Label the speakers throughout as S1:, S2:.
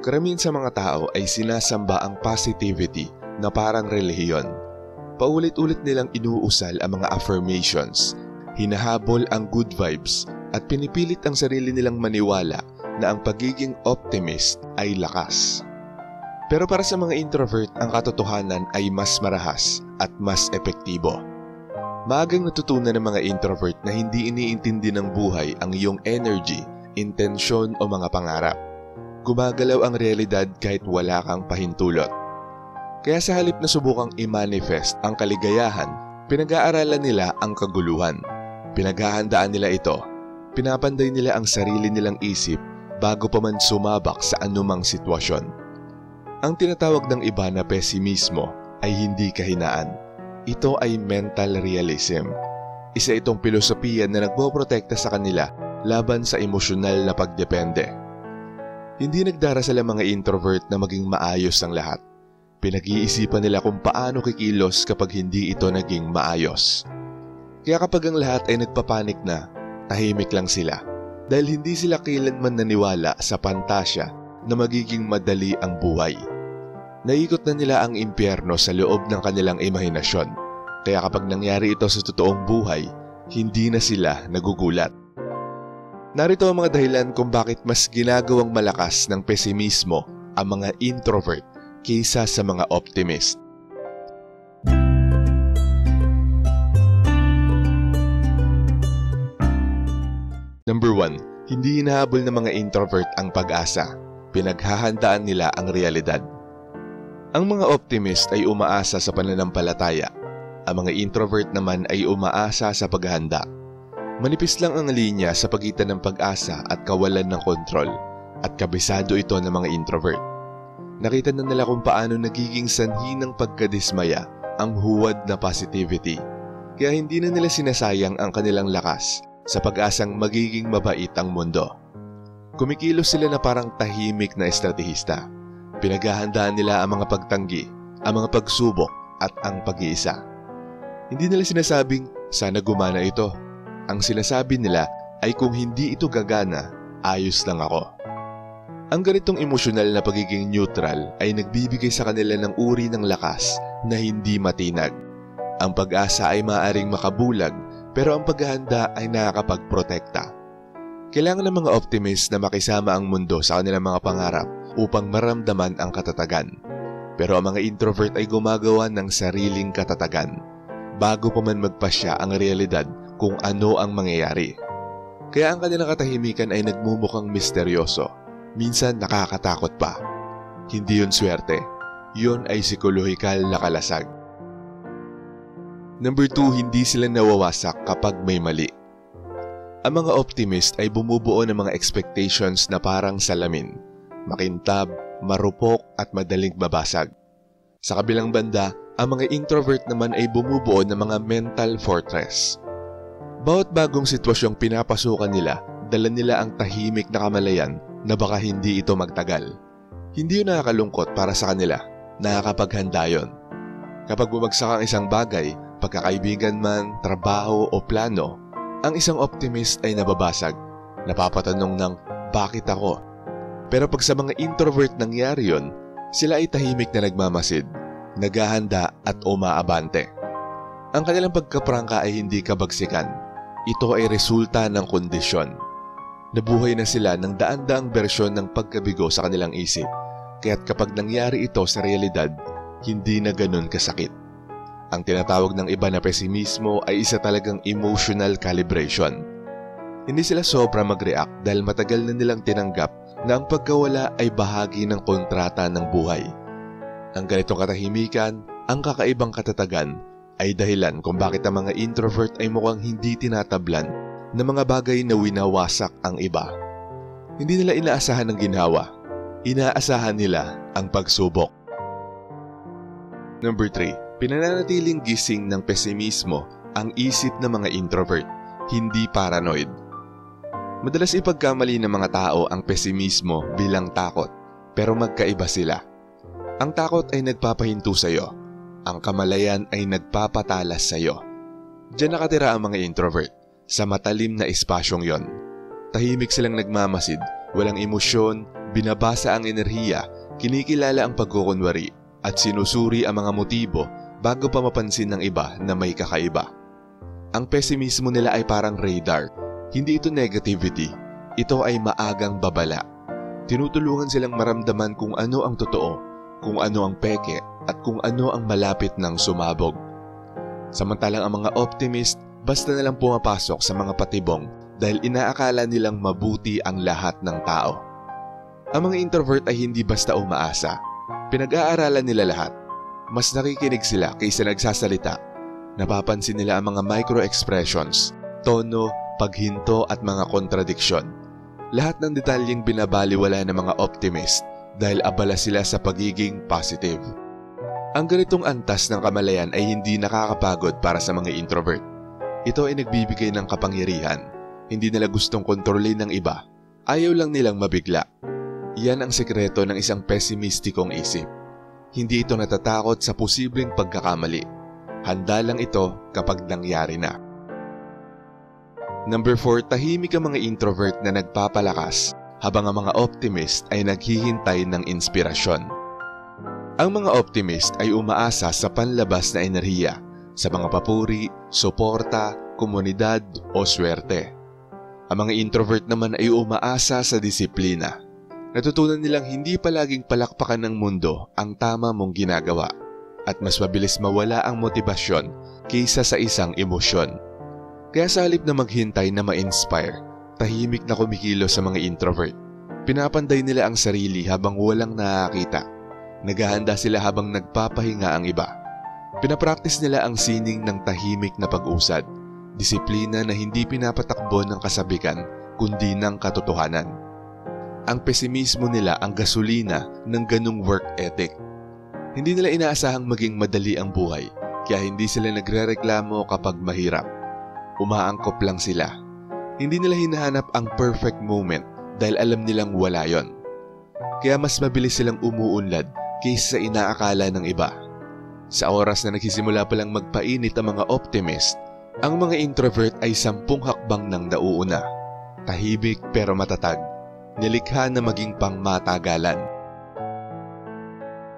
S1: Karamihan sa mga tao ay sinasamba ang positivity na parang relihiyon. Paulit-ulit nilang inuusal ang mga affirmations, hinahabol ang good vibes at pinipilit ang sarili nilang maniwala na ang pagiging optimist ay lakas. Pero para sa mga introvert, ang katotohanan ay mas marahas at mas epektibo. Maagang natutunan ng mga introvert na hindi iniintindi ng buhay ang iyong energy, intensyon o mga pangarap. Gumagalaw ang realidad kahit wala kang pahintulot. Kaya sa halip na subukang i-manifest ang kaligayahan, pinag-aaralan nila ang kaguluhan. Pinaghahandaan nila ito. Pinapanday nila ang sarili nilang isip bago pa man sumabak sa anumang sitwasyon. Ang tinatawag ng iba na pesimismo ay hindi kahinaan. Ito ay mental realism. Isa itong filosofiya na nagpoprotekta sa kanila laban sa emosyonal na pagdepende. Hindi nagdarasal ang mga introvert na maging maayos ang lahat. Pinag-iisipan nila kung paano kikilos kapag hindi ito naging maayos. Kaya kapag ang lahat ay nagpapanik na, tahimik lang sila. Dahil hindi sila kailanman naniwala sa pantasya na magiging madali ang buhay. Naikot na nila ang impyerno sa loob ng kanilang imahinasyon. Kaya kapag nangyari ito sa totoong buhay, hindi na sila nagugulat. Narito ang mga dahilan kung bakit mas ginagawang malakas ng pesimismo ang mga introvert kaysa sa mga optimist. Number 1, hindi hinahabol ng mga introvert ang pag-asa. Pinaghahandaan nila ang realidad. Ang mga optimist ay umaasa sa pananampalataya. Ang mga introvert naman ay umaasa sa paghahanda. Manipis lang ang linya sa pagitan ng pag-asa at kawalan ng kontrol, at kabisado ito ng mga introvert. Nakita na nila kung paano nagiging sanhi ng pagkadismaya ang huwad na positivity, kaya hindi na nila sinasayang ang kanilang lakas sa pag-asang magiging mabait ang mundo. Kumikilos sila na parang tahimik na estratehista. Pinaghahandaan nila ang mga pagtanggi, ang mga pagsubok at ang pag-iisa. Hindi nila sinasabing, sana gumana ito. Ang sinasabi nila ay kung hindi ito gagana, ayos lang ako. Ang ganitong emosyonal na pagiging neutral ay nagbibigay sa kanila ng uri ng lakas na hindi matinag. Ang pag-asa ay maaaring makabulag, pero ang paghahanda ay nakakapagprotekta. Kailangan ng mga optimist na makisama ang mundo sa kanilang mga pangarap upang maramdaman ang katatagan. Pero ang mga introvert ay gumagawa ng sariling katatagan bago pa man magpasya ang realidad kung ano ang mangyayari. Kaya ang kanilang katahimikan ay nagmumukhang misteryoso, minsan nakakatakot pa. Hindi yun swerte, yun ay psikolohikal na kalasag. Number 2, hindi sila nawawasak kapag may mali. Ang mga optimist ay bumubuo ng mga expectations na parang salamin, makintab, marupok at madaling babasag. Sa kabilang banda, ang mga introvert naman ay bumubuo ng mga mental fortress. Bawat bagong sitwasyong pinapasukan nila, dala nila ang tahimik na kamalayan na baka hindi ito magtagal. Hindi yun nakakalungkot para sa kanila, nakakapaghanda yun. Kapag bumagsak ang isang bagay, pagkakaibigan man, trabaho o plano, ang isang optimist ay nababasag, napapatanong ng bakit ako? Pero pag sa mga introvert nangyari yun, sila ay tahimik na nagmamasid, naghahanda at umaabante. Ang kanilang pagkaprangka ay hindi kabagsikan. Ito ay resulta ng kondisyon. Nabuhay na sila ng daan-daang bersyon ng pagkabigo sa kanilang isip, kaya't kapag nangyari ito sa realidad, hindi na ganun kasakit. Ang tinatawag ng iba na pesimismo ay isa talagang emotional calibration. Hindi sila sobra mag-react dahil matagal na nilang tinanggap na ang pagkawala ay bahagi ng kontrata ng buhay. Ang ganitong katahimikan, ang kakaibang katatagan, ay dahilan kung bakit ang mga introvert ay mukhang hindi tinatablan ng mga bagay na winawasak ang iba. Hindi nila inaasahan ang ginhawa, inaasahan nila ang pagsubok. Number 3, pinananatiling gising ng pesimismo ang isip ng mga introvert, hindi paranoid. Madalas ipagkamali ng mga tao ang pesimismo bilang takot, pero magkaiba sila. Ang takot ay nagpapahinto sa iyo. Ang kamalayan ay nagpapatalas sa iyo. Diyan nakatira ang mga introvert, sa matalim na espasyong yon. Tahimik silang nagmamasid, walang emosyon, binabasa ang enerhiya, kinikilala ang pagkukunwari at sinusuri ang mga motibo bago pa mapansin ng iba na may kakaiba. Ang pesimismo nila ay parang radar. Hindi ito negativity, ito ay maagang babala. Tinutulungan silang maramdaman kung ano ang totoo, kung ano ang peke at kung ano ang malapit ng sumabog. Samantalang ang mga optimist basta nalang pumapasok sa mga patibong dahil inaakala nilang mabuti ang lahat ng tao. Ang mga introvert ay hindi basta umaasa. Pinag-aaralan nila lahat. Mas nakikinig sila kaysa nagsasalita. Napapansin nila ang mga micro-expressions, tono, paghinto at mga kontradiksyon. Lahat ng detalyeng binabaliwala ng mga optimist dahil abala sila sa pagiging positive. Ang ganitong antas ng kamalayan ay hindi nakakapagod para sa mga introvert. Ito ay nagbibigay ng kapangyarihan. Hindi nila gustong kontrolin ng iba. Ayaw lang nilang mabigla. Yan ang sekreto ng isang pesimistikong isip. Hindi ito natatakot sa posibleng pagkakamali. Handa lang ito kapag nangyari na. Number 4, tahimik ang mga introvert na nagpapalakas habang ang mga optimist ay naghihintay ng inspirasyon. Ang mga optimist ay umaasa sa panlabas na enerhiya, sa mga papuri, suporta, komunidad o swerte. Ang mga introvert naman ay umaasa sa disiplina. Natutunan nilang hindi palaging palakpakan ng mundo ang tama mong ginagawa at mas mabilis mawala ang motibasyon kaysa sa isang emosyon. Kaya sa halip na maghintay na ma-inspire, tahimik na kumikilos sa mga introvert. Pinapanday nila ang sarili habang walang nakakita. Naghahanda sila habang nagpapahinga ang iba. Pinapractice nila ang sining ng tahimik na pag-usad, disiplina na hindi pinapatakbo ng kasabikan kundi ng katotohanan. Ang pesimismo nila ang gasolina ng ganung work ethic. Hindi nila inaasahang maging madali ang buhay, kaya hindi sila nagrereklamo kapag mahirap. Umaangkop lang sila. Hindi nila hinahanap ang perfect moment dahil alam nilang wala yon. Kaya mas mabilis silang umuunlad kaysa sa inaakala ng iba. Sa oras na nagsisimula palang magpainit ang mga optimist, ang mga introvert ay 10 hakbang nang nauuna. Tahimik pero matatag. Nilikha na maging pangmatagalan.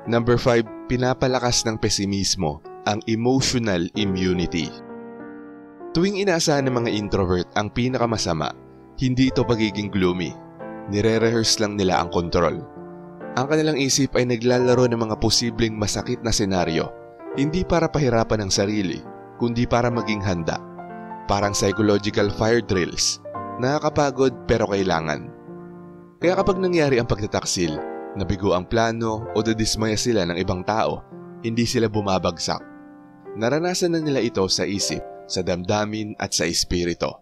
S1: Number 5, pinapalakas ng pesimismo ang emotional immunity. Tuwing inaasahan ng mga introvert ang pinakamasama, hindi ito pagiging gloomy. Nire-rehearse lang nila ang kontrol. Ang kanilang isip ay naglalaro ng mga posibleng masakit na senaryo, hindi para pahirapan ang sarili, kundi para maging handa. Parang psychological fire drills, nakakapagod pero kailangan. Kaya kapag nangyari ang pagtataksil, nabigo ang plano o dadismaya sila ng ibang tao, hindi sila bumabagsak. Naranasan na nila ito sa isip, sa damdamin at sa espiritu.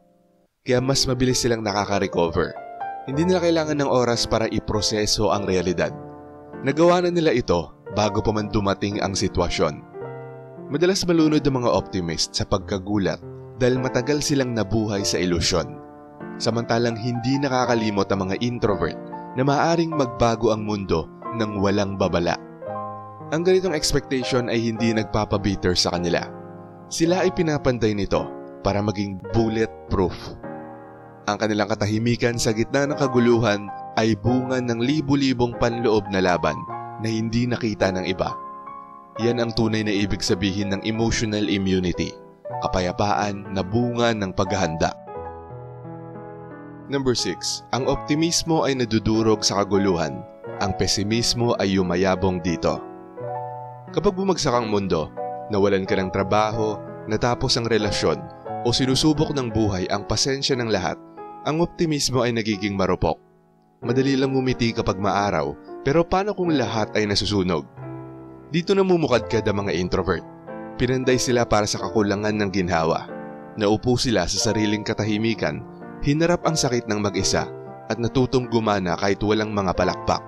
S1: Kaya mas mabilis silang nakaka-recover. Hindi nila kailangan ng oras para iproseso ang realidad. Nagawa na nila ito bago pa man dumating ang sitwasyon. Madalas malunod ang mga optimist sa pagkagulat dahil matagal silang nabuhay sa ilusyon. Samantalang hindi nakakalimot ang mga introvert na maaaring magbago ang mundo ng walang babala. Ang ganitong expectation ay hindi nagpapabitter sa kanila. Sila ay pinapanday nito para maging bulletproof. Ang kanilang katahimikan sa gitna ng kaguluhan ay bunga ng libu-libong panloob na laban na hindi nakita ng iba. Yan ang tunay na ibig sabihin ng emotional immunity, kapayapaan na bunga ng paghahanda. Number 6, ang optimismo ay nadudurog sa kaguluhan, ang pesimismo ay yumayabong dito. Kapag bumagsak ang mundo, nawalan ka ng trabaho, natapos ang relasyon, o sinusubok ng buhay ang pasensya ng lahat, ang optimismo ay nagiging marupok. Madali lang ngumiti kapag maaraw, pero paano kung lahat ay nasusunog? Dito namumukadkad ang mga introvert. Pinanday sila para sa kakulangan ng ginhawa. Naupo sila sa sariling katahimikan, hinarap ang sakit ng mag-isa, at natutong gumana kahit walang mga palakpak.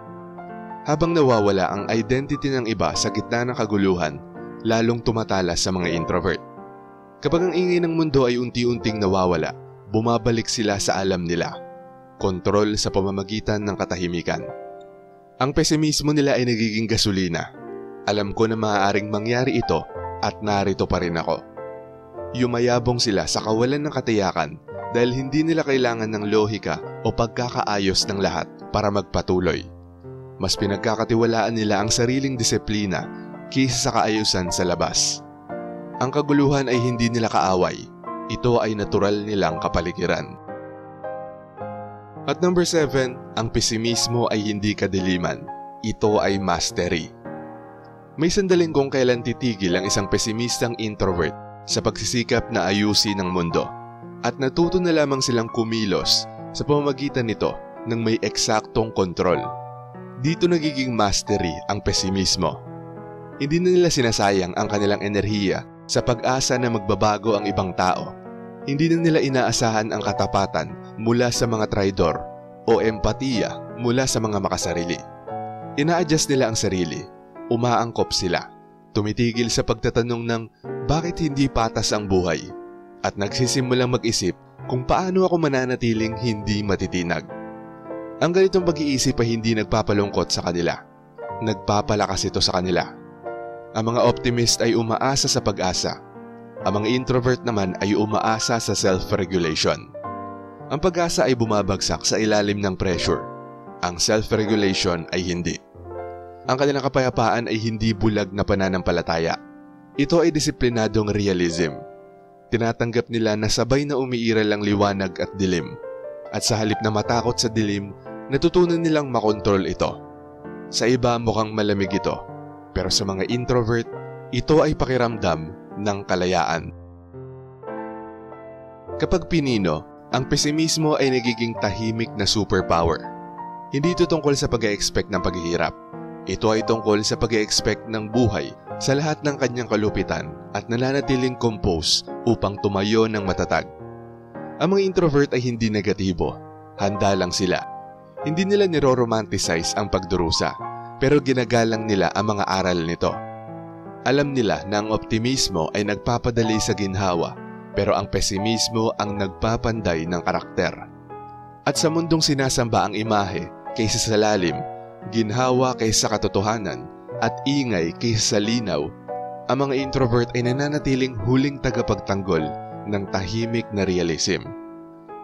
S1: Habang nawawala ang identity ng iba sa gitna ng kaguluhan, lalong tumatalas sa mga introvert. Kapag ang ingay ng mundo ay unti-unting nawawala, bumabalik sila sa alam nila. Kontrol sa pamamagitan ng katahimikan. Ang pesimismo nila ay nagiging gasolina. Alam ko na maaaring mangyari ito at narito pa rin ako. Yumayabong sila sa kawalan ng katiyakan dahil hindi nila kailangan ng lohika o pagkakaayos ng lahat para magpatuloy. mas pinagkakatiwalaan nila ang sariling disiplina kaysa sa kaayusan sa labas. Ang kaguluhan ay hindi nila kaaway. Ito ay natural nilang kapaligiran. At number 7, ang pesimismo ay hindi kadiliman. Ito ay mastery. May sandaling kung kailan titigil ang isang pesimistang introvert sa pagsisikap na ayusin ang mundo. At natuto na lamang silang kumilos sa pamamagitan nito ng may eksaktong kontrol. Dito nagiging mastery ang pesimismo. Hindi na nila sinasayang ang kanilang enerhiya sa pag-asa na magbabago ang ibang tao. Hindi na nila inaasahan ang katapatan mula sa mga traidor o empatiya mula sa mga makasarili. Ina-adjust nila ang sarili, umaangkop sila, tumitigil sa pagtatanong ng bakit hindi patas ang buhay at nagsisimulang mag-isip kung paano ako mananatiling hindi matitinag. Ang ganitong pag-iisip ay hindi nagpapalungkot sa kanila. Nagpapalakas ito sa kanila. Ang mga optimist ay umaasa sa pag-asa. Ang mga introvert naman ay umaasa sa self-regulation. Ang pag-asa ay bumabagsak sa ilalim ng pressure. Ang self-regulation ay hindi. Ang kanilang kapayapaan ay hindi bulag na pananampalataya. Ito ay disiplinadong realism. Tinatanggap nila na sabay na umiiral ang liwanag at dilim. At sa halip na matakot sa dilim, natutunan nilang makontrol ito. Sa iba mukhang malamig ito. Pero sa mga introvert, ito ay pakiramdam ng kalayaan. Kapag pinino, ang pesimismo ay nagiging tahimik na superpower. Hindi ito tungkol sa pag-e-expect ng paghihirap. Ito ay tungkol sa pag-e-expect ng buhay sa lahat ng kanyang kalupitan at nananatiling compose upang tumayo ng matatag. Ang mga introvert ay hindi negatibo. Handa lang sila. Hindi nila niro-romanticize ang pagdurusa, pero ginagalang nila ang mga aral nito. Alam nila na ang optimismo ay nagpapadali sa ginhawa, pero ang pesimismo ang nagpapanday ng karakter. At sa mundong sinasamba ang imahe kaysa sa lalim, ginhawa kaysa katotohanan, at ingay kaysa sa linaw, ang mga introvert ay nananatiling huling tagapagtanggol ng tahimik na realism.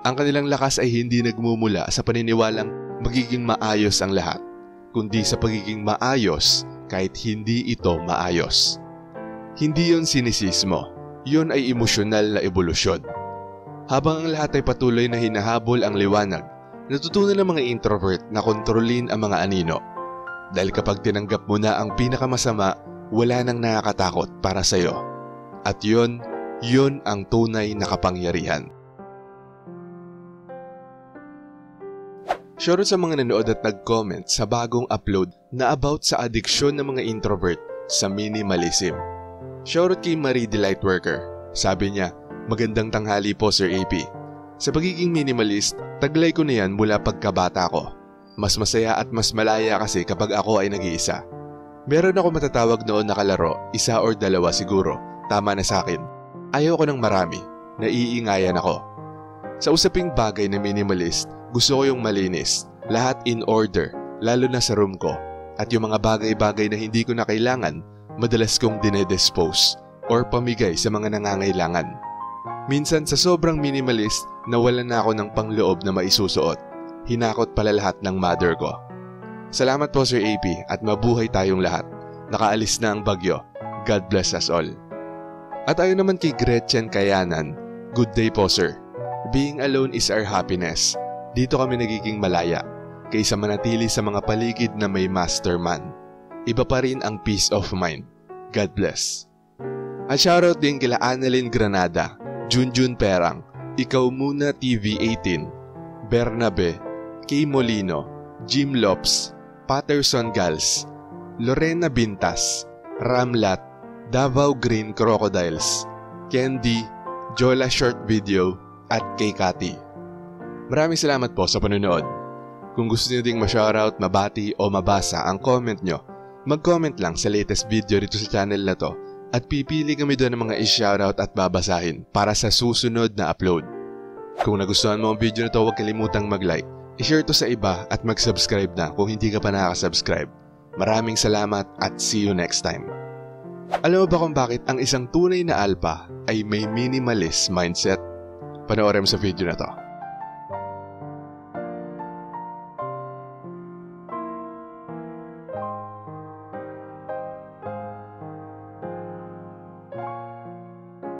S1: Ang kanilang lakas ay hindi nagmumula sa paniniwalang magiging maayos ang lahat, kundi sa pagiging maayos kahit hindi ito maayos. Hindi yon sinisismo, yon ay emosyonal na ebolusyon. Habang ang lahat ay patuloy na hinahabol ang liwanag, natutunan ng mga introvert na kontrolin ang mga anino. Dahil kapag tinanggap mo na ang pinakamasama, wala nang nakakatakot para sa'yo. At yon ang tunay na kapangyarihan. Shoutout sa mga nanood at nag-comment sa bagong upload na about sa adiksyon ng mga introvert sa minimalism. Shoutout kay Marie the Lightworker. Sabi niya, magandang tanghali po Sir AP. Sa pagiging minimalist, taglay ko na yan mula pagkabata ko. Mas masaya at mas malaya kasi kapag ako ay nag-iisa. Meron ako matatawag noon na kalaro, 1 or 2 siguro, tama na sa akin. Ayaw ko ng marami, naiingayan ako. Sa usaping bagay na minimalist, gusto ko yung malinis, lahat in order, lalo na sa room ko. At yung mga bagay-bagay na hindi ko na kailangan, madalas kong dinedispose or pamigay sa mga nangangailangan. Minsan sa sobrang minimalist, nawalan na ako ng pangloob na maisusuot. Hinakot pala lahat ng mother ko. Salamat po Sir AP at mabuhay tayong lahat. Nakaalis na ang bagyo. God bless us all. At ayon naman kay Gretchen Kayanan, good day po sir. Being alone is our happiness. Dito kami nagiging malaya, kaysa manatili sa mga paligid na may masterman. Iba pa rin ang peace of mind. God bless. At shoutout din kila Annalyn Granada, Junjun Perang, Ikaw Muna TV18, Bernabe, Kay Molino, Jim Lops, Patterson Gals, Lorena Bintas, Ramlat, Davao Green Crocodiles, Candy, Jola Short Video, at kay Cathy. Maraming salamat po sa panonood. Kung gusto niyo ding ma-shoutout, mabati o mabasa ang comment nyo, mag-comment lang sa latest video dito sa channel na to at pipili kami doon ng mga i-shoutout at babasahin para sa susunod na upload. Kung nagustuhan mo ang video na to, huwag kalimutang mag-like, i-share to sa iba at mag-subscribe na kung hindi ka pa nakaka-subscribe. Maraming salamat at see you next time. Alam mo ba kung bakit ang isang tunay na alpha ay may minimalist mindset? Panoorin mo sa video na to.